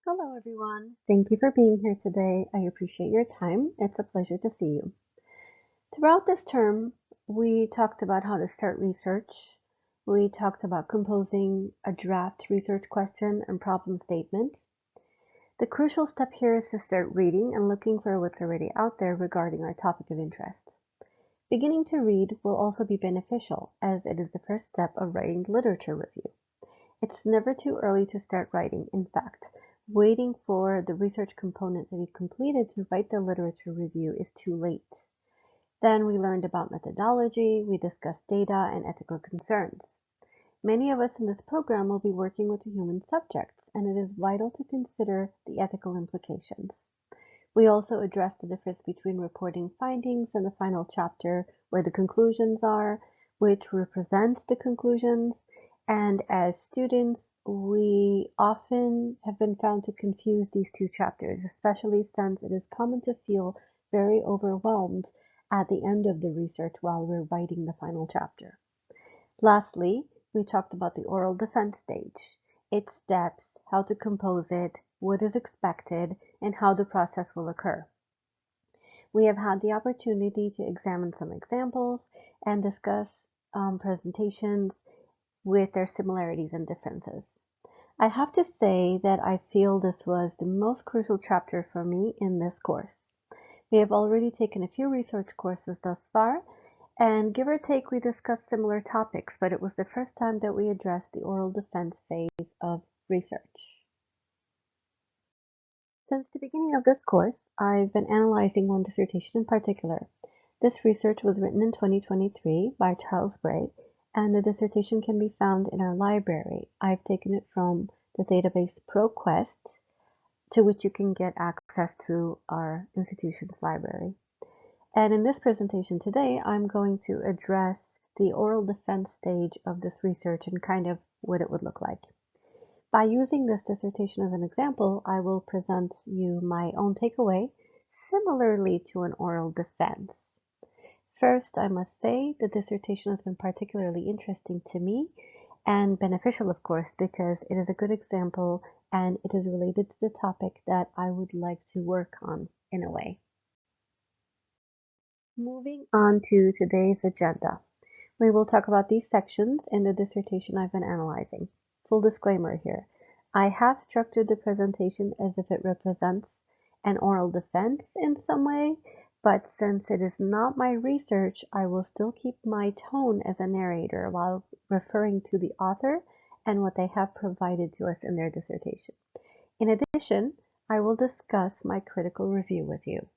Hello, everyone. Thank you for being here today. I appreciate your time. It's a pleasure to see you. Throughout this term, we talked about how to start research. We talked about composing a draft research question and problem statement. The crucial step here is to start reading and looking for what's already out there regarding our topic of interest. Beginning to read will also be beneficial as it is the first step of writing literature review. It's never too early to start writing. In fact, waiting for the research component to be completed to write the literature review is too late. Then we learned about methodology, we discussed data and ethical concerns. Many of us in this program will be working with human subjects, and it is vital to consider the ethical implications. We also addressed the difference between reporting findings and the final chapter, where the conclusions are, which represents the conclusions, and as students, we often have been found to confuse these two chapters, especially since it is common to feel very overwhelmed at the end of the research while we're writing the final chapter. Lastly, we talked about the oral defense stage, its steps, how to compose it, what is expected, and how the process will occur. We have had the opportunity to examine some examples and discuss presentations with their similarities and differences. I have to say that I feel this was the most crucial chapter for me in this course. We have already taken a few research courses thus far, and give or take, we discussed similar topics, but it was the first time that we addressed the oral defense phase of research. Since the beginning of this course, I've been analyzing one dissertation in particular. This research was written in 2023 by Charles Bray, and the dissertation can be found in our library. I've taken it from the database ProQuest, to which you can get access through our institution's library. And in this presentation today, I'm going to address the oral defense stage of this research and kind of what it would look like. By using this dissertation as an example, I will present you my own takeaway, similarly to an oral defense. First, I must say the dissertation has been particularly interesting to me and beneficial, of course, because it is a good example and it is related to the topic that I would like to work on in a way. Moving on to today's agenda. We will talk about these sections in the dissertation I've been analyzing. Full disclaimer here. I have structured the presentation as if it represents an oral defense in some way, but since it is not my research, I will still keep my tone as a narrator while referring to the author and what they have provided to us in their dissertation. In addition, I will discuss my critical review with you.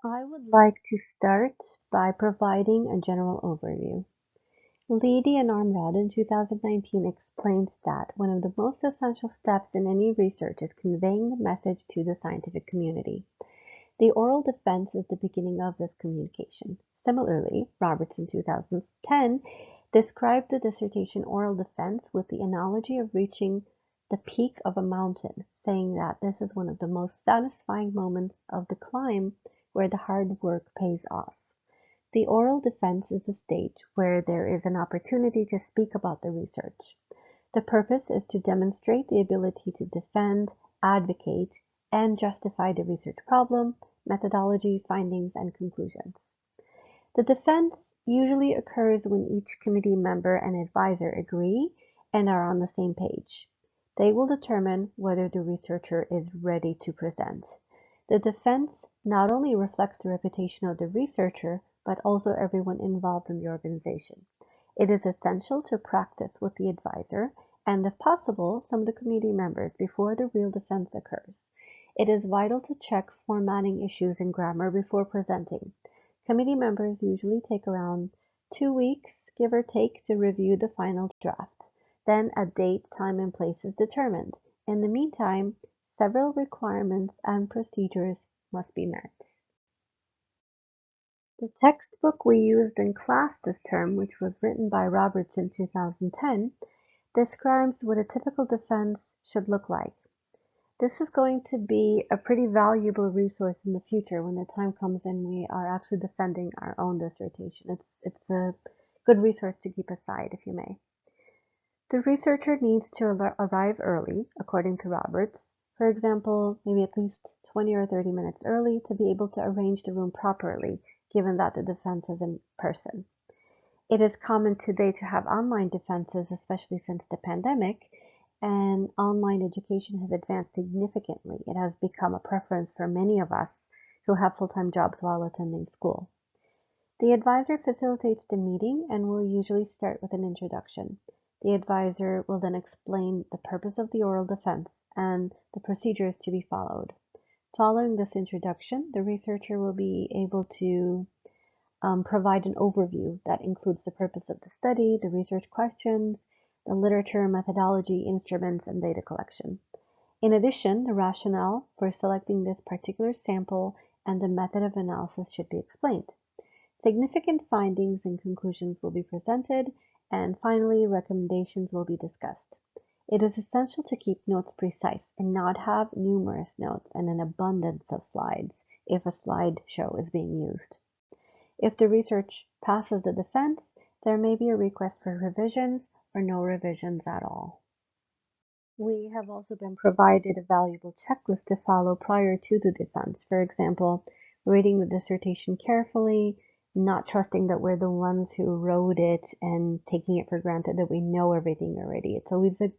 I would like to start by providing a general overview. Leidy and Armrod in 2019 explains that one of the most essential steps in any research is conveying the message to the scientific community. The oral defense is the beginning of this communication. Similarly, Roberts in 2010 described the dissertation oral defense with the analogy of reaching the peak of a mountain, saying that this is one of the most satisfying moments of the climb where the hard work pays off. The oral defense is a stage where there is an opportunity to speak about the research. The purpose is to demonstrate the ability to defend, advocate, and justify the research problem, methodology, findings, and conclusions. The defense usually occurs when each committee member and advisor agree and are on the same page. They will determine whether the researcher is ready to present. The defense not only reflects the reputation of the researcher, but also everyone involved in the organization. It is essential to practice with the advisor and, if possible, some of the committee members before the real defense occurs. It is vital to check formatting issues and grammar before presenting. Committee members usually take around 2 weeks, give or take, to review the final draft. Then a date, time, and place is determined. In the meantime, several requirements and procedures must be met. The textbook we used in class this term, which was written by Roberts in 2010, describes what a typical defense should look like. This is going to be a pretty valuable resource in the future when the time comes and we are actually defending our own dissertation. It's a good resource to keep aside, if you may. The researcher needs to arrive early, according to Roberts. For example, maybe at least 20 or 30 minutes early to be able to arrange the room properly, given that the defense is in person. It is common today to have online defenses, especially since the pandemic, and online education has advanced significantly. It has become a preference for many of us who have full-time jobs while attending school. The advisor facilitates the meeting and will usually start with an introduction. The advisor will then explain the purpose of the oral defense and the procedures to be followed. Following this introduction, the researcher will be able to provide an overview that includes the purpose of the study, the research questions, the literature, methodology, instruments, and data collection. In addition, the rationale for selecting this particular sample and the method of analysis should be explained. Significant findings and conclusions will be presented, and finally, recommendations will be discussed. It is essential to keep notes precise and not have numerous notes and an abundance of slides if a slideshow is being used. If the research passes the defense, there may be a request for revisions or no revisions at all. We have also been provided a valuable checklist to follow prior to the defense. For example, reading the dissertation carefully, not trusting that we're the ones who wrote it and taking it for granted that we know everything already. It's always a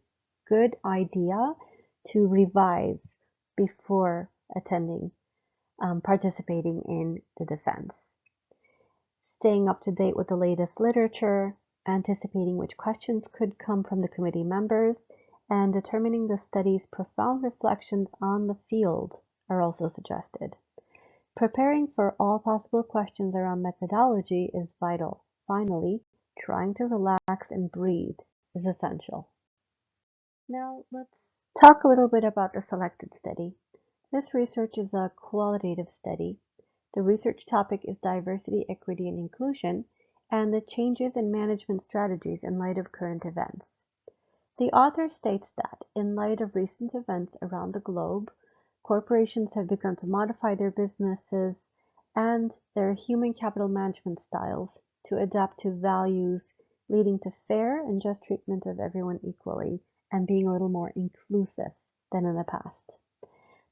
good idea to revise before participating in the defense. Staying up to date with the latest literature, anticipating which questions could come from the committee members, and determining the study's profound reflections on the field are also suggested. Preparing for all possible questions around methodology is vital. Finally, trying to relax and breathe is essential. Now, let's talk a little bit about the selected study. This research is a qualitative study. The research topic is diversity, equity, and inclusion, and the changes in management strategies in light of current events. The author states that, in light of recent events around the globe, corporations have begun to modify their businesses and their human capital management styles to adapt to values leading to fair and just treatment of everyone equally and being a little more inclusive than in the past.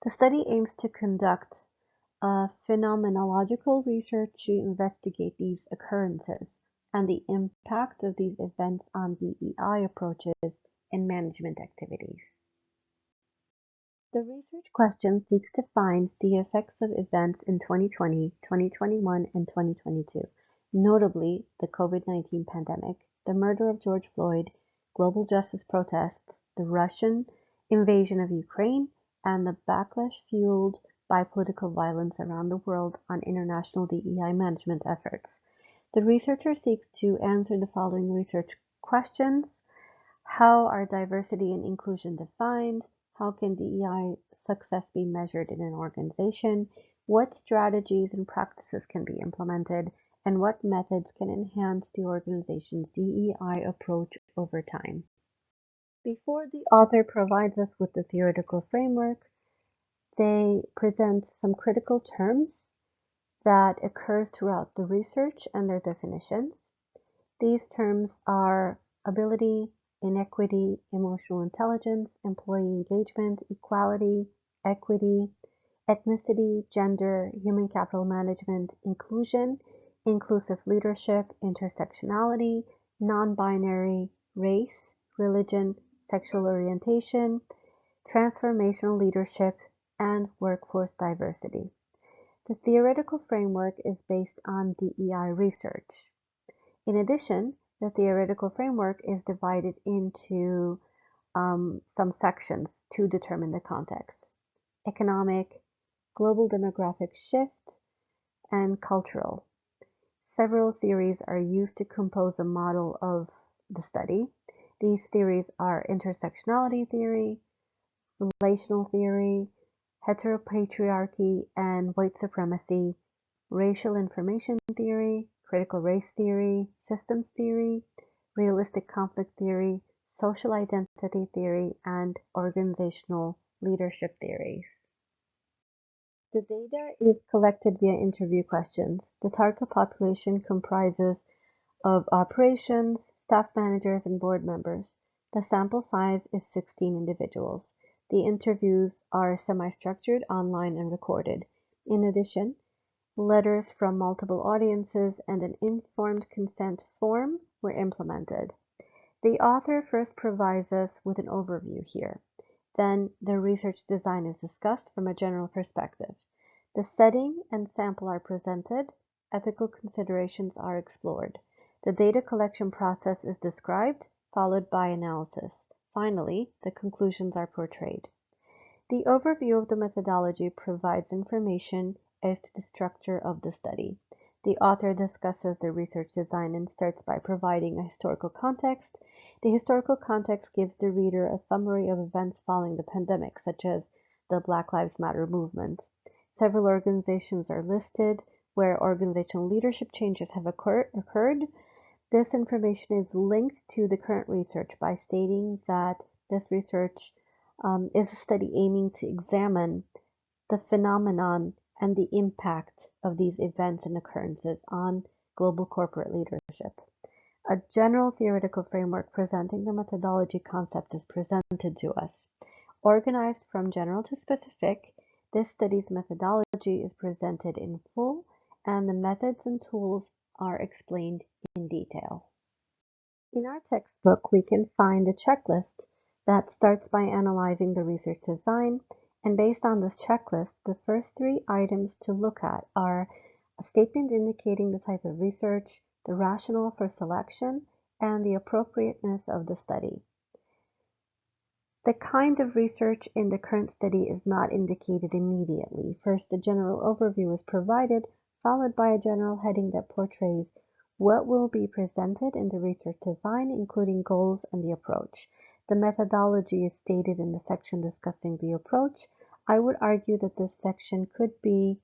The study aims to conduct a phenomenological research to investigate these occurrences and the impact of these events on DEI approaches and management activities. The research question seeks to find the effects of events in 2020, 2021, and 2022, notably the COVID-19 pandemic, the murder of George Floyd, global justice protests, the Russian invasion of Ukraine, and the backlash fueled by political violence around the world on international DEI management efforts. The researcher seeks to answer the following research questions. How are diversity and inclusion defined? How can DEI success be measured in an organization? What strategies and practices can be implemented? And what methods can enhance the organization's DEI approach over time? Before the author provides us with the theoretical framework, they present some critical terms that occurs throughout the research and their definitions. These terms are ability, inequity, emotional intelligence, employee engagement, equality, equity, ethnicity, gender, human capital management, inclusion, inclusive leadership, intersectionality, non-binary, race, religion, sexual orientation, transformational leadership, and workforce diversity. The theoretical framework is based on DEI research. In addition, the theoretical framework is divided into some sections to determine the context: economic, global demographic shift, and cultural. Several theories are used to compose a model of the study. These theories are intersectionality theory, relational theory, heteropatriarchy and white supremacy, racial information theory, critical race theory, systems theory, realistic conflict theory, social identity theory, and organizational leadership theories. The data is collected via interview questions. The target population comprises of operations, staff managers, and board members. The sample size is 16 individuals. The interviews are semi-structured, online, and recorded. In addition, letters from multiple audiences and an informed consent form were implemented. The author first provides us with an overview here. Then the research design is discussed from a general perspective. The setting and sample are presented. Ethical considerations are explored. The data collection process is described, followed by analysis. Finally, the conclusions are portrayed. The overview of the methodology provides information as to the structure of the study. The author discusses the research design and starts by providing a historical context. The historical context gives the reader a summary of events following the pandemic, such as the Black Lives Matter movement. Several organizations are listed where organizational leadership changes have occurred. This information is linked to the current research by stating that this research is a study aiming to examine the phenomenon and the impact of these events and occurrences on global corporate leadership. A general theoretical framework presenting the methodology concept is presented to us. Organized from general to specific, this study's methodology is presented in full, and the methods and tools are explained in detail. In our textbook, we can find a checklist that starts by analyzing the research design, and based on this checklist, the first three items to look at are a statement indicating the type of research, the rationale for selection, and the appropriateness of the study. The kind of research in the current study is not indicated immediately. First, a general overview is provided, followed by a general heading that portrays what will be presented in the research design, including goals and the approach. The methodology is stated in the section discussing the approach. I would argue that this section could be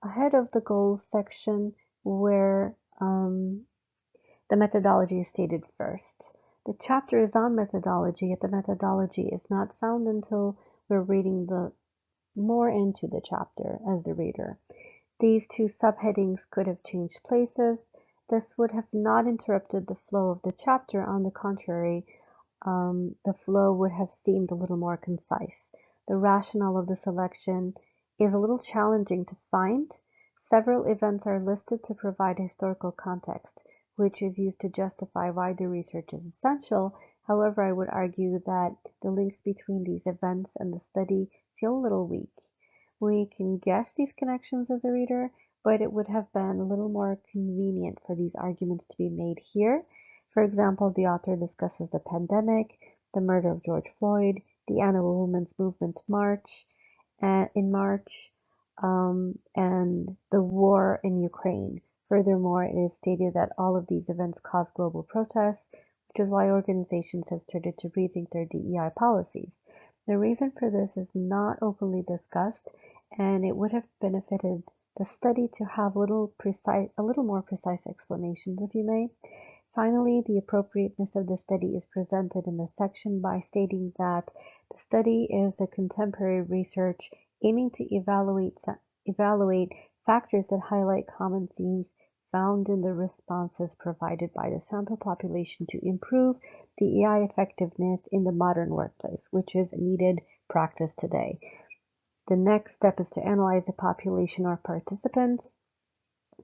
ahead of the goals section where the methodology is stated first. The chapter is on methodology, yet the methodology is not found until we're reading more into the chapter as the reader. These two subheadings could have changed places. This would have not interrupted the flow of the chapter. On the contrary, the flow would have seemed a little more concise. The rationale of the selection is a little challenging to find. Several events are listed to provide historical context, which is used to justify why the research is essential. However, I would argue that the links between these events and the study feel a little weak. We can guess these connections as a reader, but it would have been a little more convenient for these arguments to be made here. For example, the author discusses the pandemic, the murder of George Floyd, the annual Women's Movement March in March, and the war in Ukraine. Furthermore, it is stated that all of these events caused global protests, which is why organizations have started to rethink their DEI policies. The reason for this is not openly discussed, and it would have benefited the study to have a little more precise explanations, if you may. Finally, the appropriateness of the study is presented in the section by stating that the study is a contemporary research aiming to evaluate factors that highlight common themes found in the responses provided by the sample population to improve DEI effectiveness in the modern workplace, which is a needed practice today. The next step is to analyze the population or participants.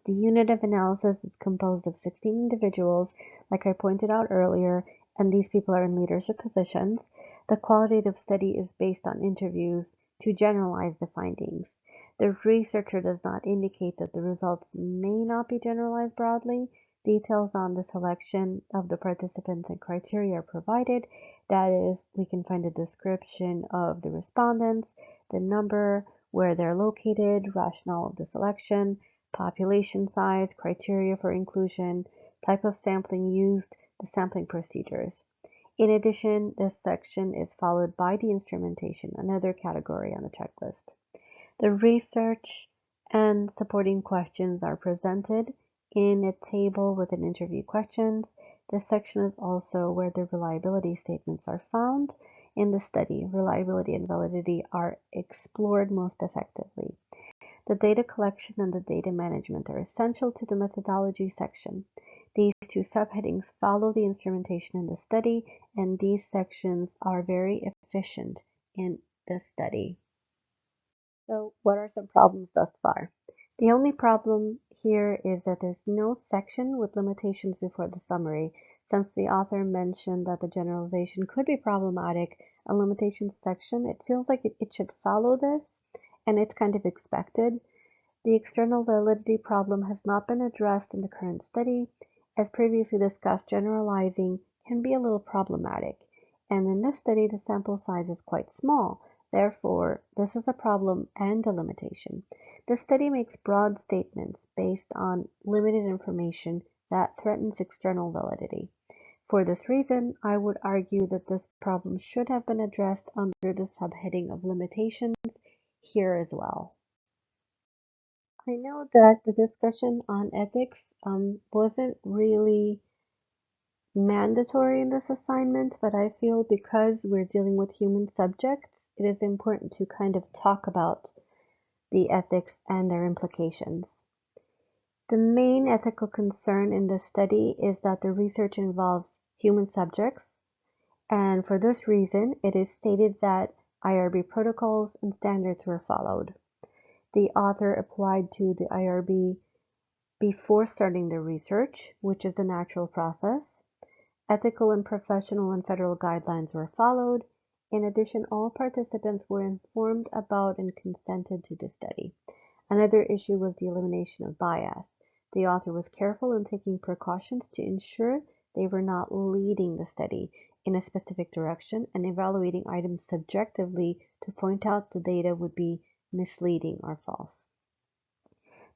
The unit of analysis is composed of 16 individuals, like I pointed out earlier, and these people are in leadership positions. The qualitative study is based on interviews to generalize the findings. The researcher does not indicate that the results may not be generalized broadly. Details on the selection of the participants and criteria are provided. That is, we can find a description of the respondents, the number, where they're located, rationale of the selection, population size, criteria for inclusion, type of sampling used, the sampling procedures. In addition, this section is followed by the instrumentation, another category on the checklist. The research and supporting questions are presented in a table with an interview questions. This section is also where the reliability statements are found in the study. Reliability and validity are explored most effectively. The data collection and the data management are essential to the methodology section. These two subheadings follow the instrumentation in the study, and these sections are very efficient in the study. So what are some problems thus far? The only problem here is that there's no section with limitations before the summary. Since the author mentioned that the generalization could be problematic, a limitations section, it feels like it should follow this, and it's kind of expected. The external validity problem has not been addressed in the current study. As previously discussed, generalizing can be a little problematic, and in this study the sample size is quite small. Therefore, this is a problem and a limitation. The study makes broad statements based on limited information that threatens external validity. For this reason, I would argue that this problem should have been addressed under the subheading of limitations here as well. I know that the discussion on ethics wasn't really mandatory in this assignment, but I feel because we're dealing with human subjects, it is important to kind of talk about the ethics and their implications. The main ethical concern in this study is that the research involves human subjects, and for this reason, it is stated that IRB protocols and standards were followed. The author applied to the IRB before starting the research, which is the natural process. Ethical and professional and federal guidelines were followed. In addition, all participants were informed about and consented to the study. Another issue was the elimination of bias. The author was careful in taking precautions to ensure they were not leading the study in a specific direction and evaluating items subjectively to point out the data would be misleading or false.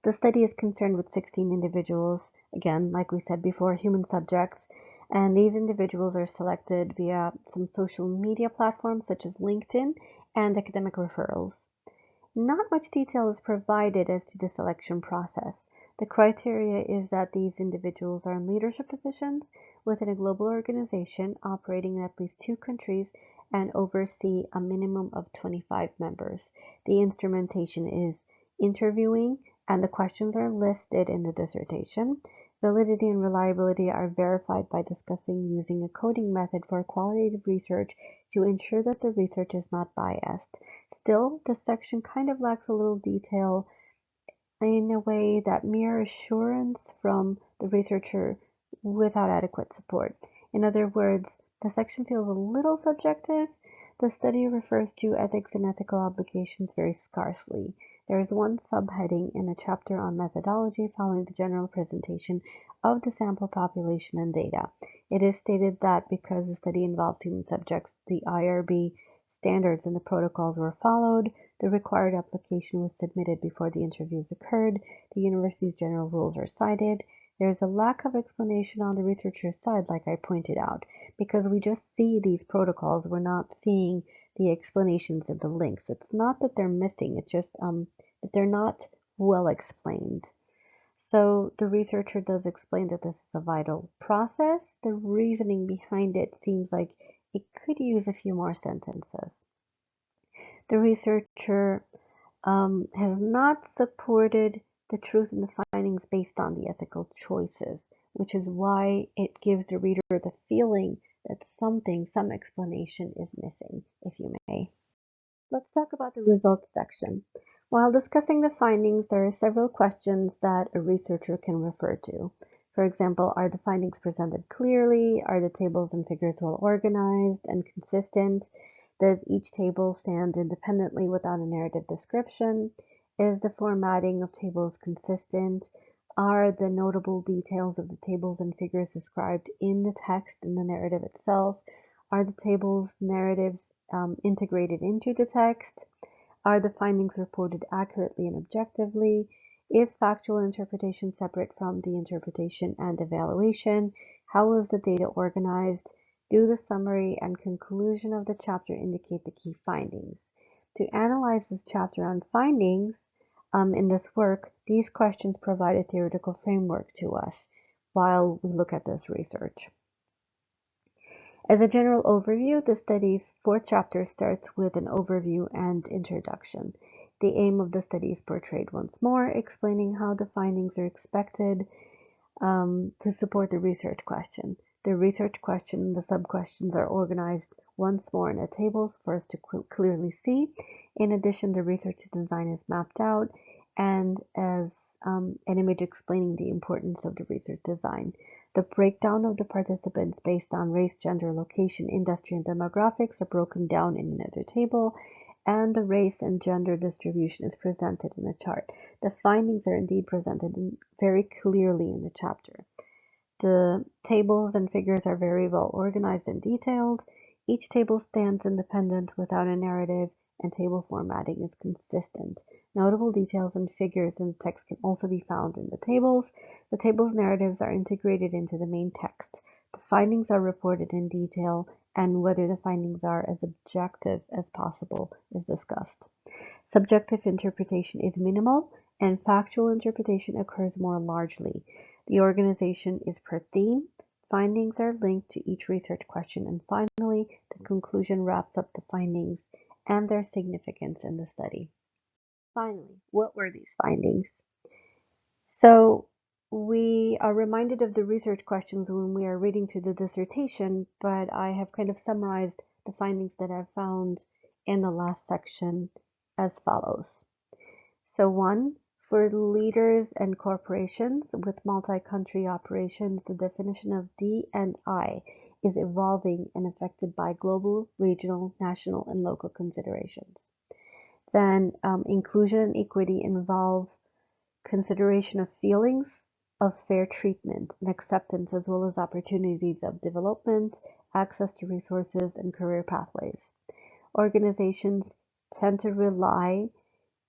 The study is concerned with 16 individuals, again, like we said before, human subjects, and these individuals are selected via some social media platforms such as LinkedIn and academic referrals. Not much detail is provided as to the selection process. The criteria is that these individuals are in leadership positions within a global organization operating in at least 2 countries and oversee a minimum of 25 members. The instrumentation is interviewing, and the questions are listed in the dissertation. Validity and reliability are verified by discussing using a coding method for qualitative research to ensure that the research is not biased. Still, this section kind of lacks a little detail in a way that mere assurance from the researcher without adequate support. In other words, the section feels a little subjective. The study refers to ethics and ethical obligations very scarcely. There is one subheading in a chapter on methodology following the general presentation of the sample population and data. It is stated that because the study involves human subjects, the IRB standards and the protocols were followed, the required application was submitted before the interviews occurred, the university's general rules are cited. There is a lack of explanation on the researcher's side, like I pointed out, because we just see these protocols, we're not seeing the explanations of the links. It's not that they're missing, it's just that they're not well explained. So the researcher does explain that this is a vital process. The reasoning behind it seems like it could use a few more sentences. The researcher has not supported the truth in the findings based on the ethical choices, which is why it gives the reader the feeling that some explanation is missing, if you may. Let's talk about the results section. While discussing the findings, there are several questions that a researcher can refer to. For example, are the findings presented clearly? Are the tables and figures well organized and consistent? Does each table stand independently without a narrative description? Is the formatting of tables consistent? Are the notable details of the tables and figures described in the text in the narrative itself? Are the tables narratives integrated into the text? Are the findings reported accurately and objectively? Is factual interpretation separate from the interpretation and evaluation? How is the data organized? Do the summary and conclusion of the chapter indicate the key findings? To analyze this chapter on findings in this work, these questions provide a theoretical framework to us while we look at this research. As a general overview, the study's 4th chapter starts with an overview and introduction. The aim of the study is portrayed once more, explaining how the findings are expected to support the research question. The research question and the sub-questions are organized once more in a table for us to clearly see. In addition, the research design is mapped out and as an image explaining the importance of the research design. The breakdown of the participants based on race, gender, location, industry, and demographics are broken down in another table, and the race and gender distribution is presented in a chart. The findings are indeed presented very clearly in the chapter. The tables and figures are very well organized and detailed. Each table stands independent without a narrative, and table formatting is consistent. Notable details and figures in the text can also be found in the tables. The table's narratives are integrated into the main text. The findings are reported in detail, and whether the findings are as objective as possible is discussed. Subjective interpretation is minimal, and factual interpretation occurs more largely. The organization is per theme. Findings are linked to each research question, and finally, the conclusion wraps up the findings and their significance in the study. Finally, what were these findings? So we are reminded of the research questions when we are reading through the dissertation, but I have kind of summarized the findings that I've found in the last section as follows. So 1, for leaders and corporations with multi-country operations, the definition of D&I is evolving and affected by global, regional, national, and local considerations. Then inclusion and equity involve consideration of feelings of fair treatment and acceptance, as well as opportunities of development, access to resources, and career pathways. Organizations tend to rely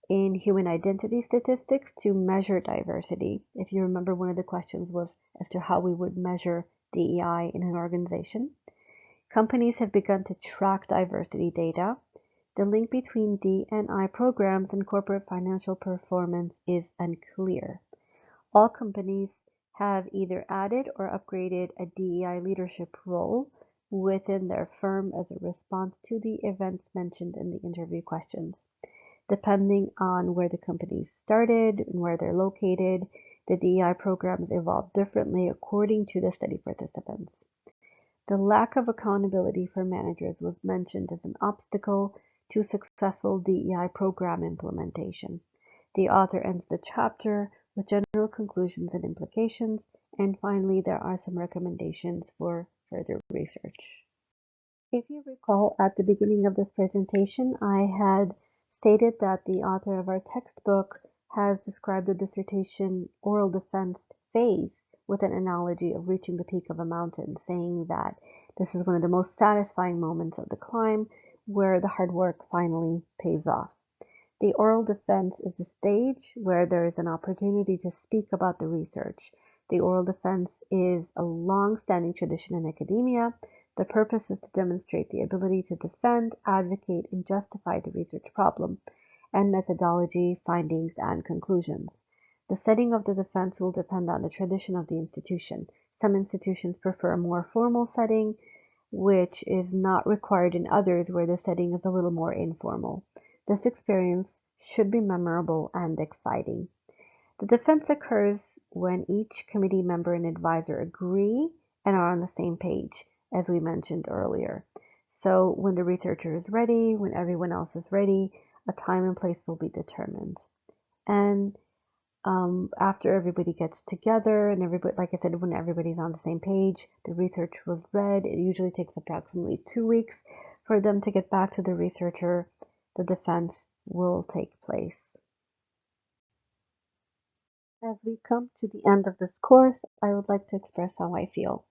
in human identity statistics to measure diversity. If you remember, one of the questions was as to how we would measure DEI in an organization. Companies have begun to track diversity data. The link between D&I programs and corporate financial performance is unclear. All companies have either added or upgraded a DEI leadership role within their firm as a response to the events mentioned in the interview questions. Depending on where the company started and where they're located, the DEI programs evolve differently according to the study participants. The lack of accountability for managers was mentioned as an obstacle to successful DEI program implementation. The author ends the chapter with general conclusions and implications, and finally there are some recommendations for further research. If you recall, at the beginning of this presentation, I had stated that the author of our textbook has described the dissertation oral defense phase with an analogy of reaching the peak of a mountain, saying that this is one of the most satisfying moments of the climb where the hard work finally pays off. The oral defense is a stage where there is an opportunity to speak about the research. The oral defense is a long-standing tradition in academia. The purpose is to demonstrate the ability to defend, advocate, and justify the research problem and methodology, findings, and conclusions. The setting of the defense will depend on the tradition of the institution. Some institutions prefer a more formal setting, which is not required in others where the setting is a little more informal. This experience should be memorable and exciting. The defense occurs when each committee member and advisor agree and are on the same page, as we mentioned earlier. So when the researcher is ready, when everyone else is ready, a time and place will be determined. And after everybody gets together and everybody, like I said, when everybody's on the same page, the research was read. It usually takes approximately 2 weeks for them to get back to the researcher. The defense will take place. As we come to the end of this course, I would like to express how I feel.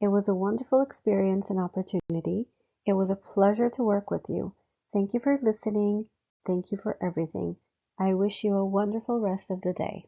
It was a wonderful experience and opportunity. It was a pleasure to work with you. Thank you for listening. Thank you for everything. I wish you a wonderful rest of the day.